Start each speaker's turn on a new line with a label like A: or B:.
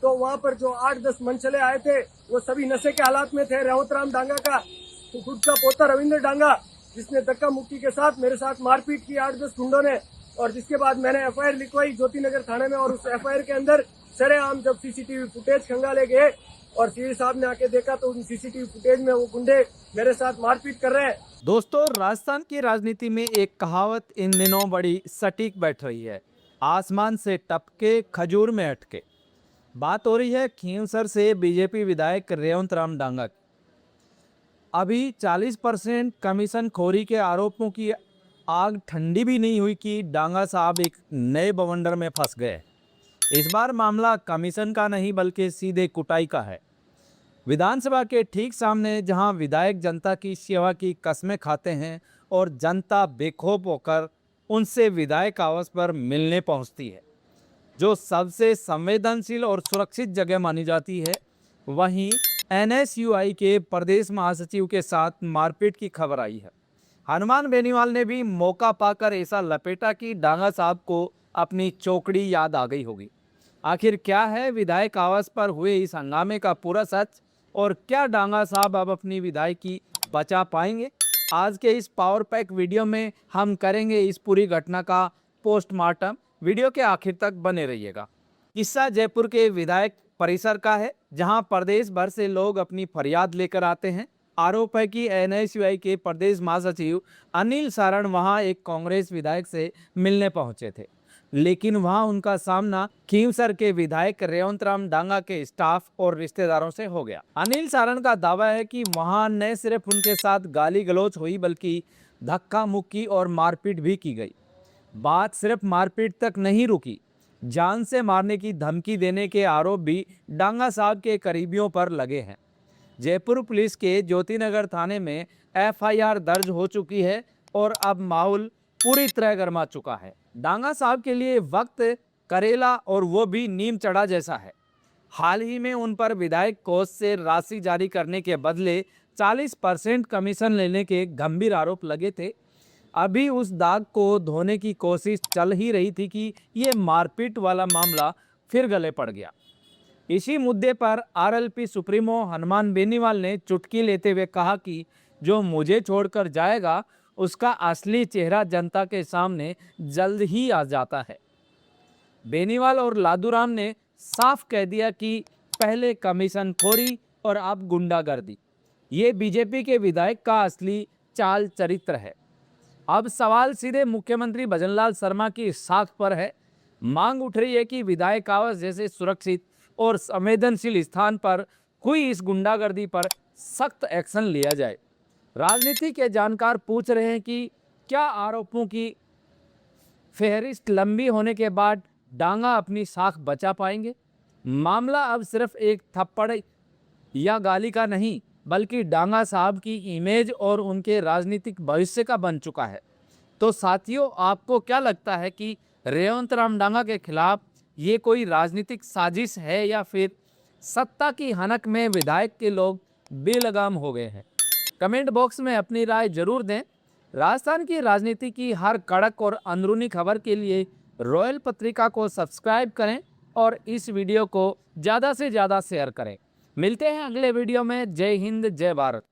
A: तो वहां पर जो 8-10 मनचले आए थे वो सभी नशे के हालात में थे। रेवतराम डांगा का खुद का पोता रविंद्र डांगा, जिसने धक्का मुक्की के साथ मेरे साथ मारपीट की 8-10 गुंडों ने, और जिसके बाद मैंने एफआईआर लिखवाई ज्योतिनगर थाने में। और उस एफआईआर के अंदर सरेआम जब सीसीटीवी फुटेज खंगाले गए और सीए साहब ने आके देखा तो उन सीसीटीवी फुटेज में वो गुंडे मेरे साथ मारपीट कर रहे हैं।
B: दोस्तों, राजस्थान की राजनीति में एक कहावत इन दिनों बड़ी सटीक बैठ रही है, आसमान से टपके खजूर में अटके। बात हो रही है खींवसर से बीजेपी विधायक रेवंतराम डांगा की। अभी 40% कमीशन खोरी के आरोपों की आग ठंडी भी नहीं हुई कि डांगा साहब एक नए बवंडर में फंस गए। इस बार मामला कमीशन का नहीं बल्कि सीधे कुटाई का है। विधानसभा के ठीक सामने जहां विधायक जनता की सेवा की कस्में खाते हैं और जनता बेखौफ होकर उनसे विधायक आवास पर मिलने पहुंचती है, जो सबसे संवेदनशील और सुरक्षित जगह मानी जाती है, वहीं एनएसयूआई के प्रदेश महासचिव के साथ मारपीट की खबर आई है। हनुमान बेनीवाल ने भी मौका पाकर ऐसा लपेटा कि डांगा साहब को अपनी चौकड़ी याद आ गई होगी। आखिर क्या है विधायक आवास पर हुए इस हंगामे का पूरा सच, और क्या डांगा साहब अब अपनी विधायकी बचा पाएंगे? आज के इस पावर पैक वीडियो में हम करेंगे इस पूरी घटना का पोस्टमार्टम। वीडियो के आखिर तक बने रहिएगा। किस्सा जयपुर के विधायक परिसर का है, जहां प्रदेश भर से लोग अपनी फरियाद लेकर आते हैं। आरोप है कि एनएसयूआई के प्रदेश महासचिव अनिल सारण वहां एक कांग्रेस विधायक से मिलने पहुंचे थे, लेकिन वहां उनका सामना खींवसर के विधायक रेवंतराम डांगा के स्टाफ और रिश्तेदारों से हो गया। अनिल सारण का दावा है कि वहां न सिर्फ उनके साथ गाली गलौज हुई बल्कि धक्का मुक्की और मारपीट भी की गई। बात सिर्फ मारपीट तक नहीं रुकी, जान से मारने की धमकी देने के आरोप भी डांगा साहब के करीबियों पर लगे हैं। जयपुर पुलिस के ज्योतिनगर थाने में एफआईआर दर्ज हो चुकी है और अब माहौल पूरी तरह गर्मा चुका है। डांगा साहब के लिए वक्त करेला और वो भी नीम चढ़ा जैसा है। हाल ही में उन पर विधायक कोष से राशि जारी करने के बदले 40% कमीशन लेने के गंभीर आरोप लगे थे। अभी उस दाग को धोने की कोशिश चल ही रही थी कि ये मारपीट वाला मामला फिर गले पड़ गया। इसी मुद्दे पर आरएलपी सुप्रीमो हनुमान बेनीवाल ने चुटकी लेते हुए कहा कि जो मुझे छोड़कर जाएगा उसका असली चेहरा जनता के सामने जल्द ही आ जाता है। बेनीवाल और लादूराम ने साफ कह दिया कि पहले कमीशन खोरी और अब गुंडागर्दी, ये बीजेपी के विधायक का असली चाल चरित्र है। अब सवाल सीधे मुख्यमंत्री भजनलाल शर्मा की साख पर है। मांग उठ रही है कि विधायक आवास जैसे सुरक्षित और संवेदनशील स्थान पर हुई इस गुंडागर्दी पर सख्त एक्शन लिया जाए। राजनीति के जानकार पूछ रहे हैं कि क्या आरोपों की फेहरिस्त लंबी होने के बाद डांगा अपनी साख बचा पाएंगे? मामला अब सिर्फ एक थप्पड़ या गाली का नहीं बल्कि डांगा साहब की इमेज और उनके राजनीतिक भविष्य का बन चुका है। तो साथियों, आपको क्या लगता है कि रेवंतराम डांगा के खिलाफ ये कोई राजनीतिक साजिश है या फिर सत्ता की हनक में विधायक के लोग बेलगाम हो गए हैं? कमेंट बॉक्स में अपनी राय जरूर दें। राजस्थान की राजनीति की हर कड़क और अंदरूनी खबर के लिए रॉयल पत्रिका को सब्सक्राइब करें और इस वीडियो को ज़्यादा से ज़्यादा शेयर करें। मिलते हैं अगले वीडियो में। जय हिंद, जय भारत।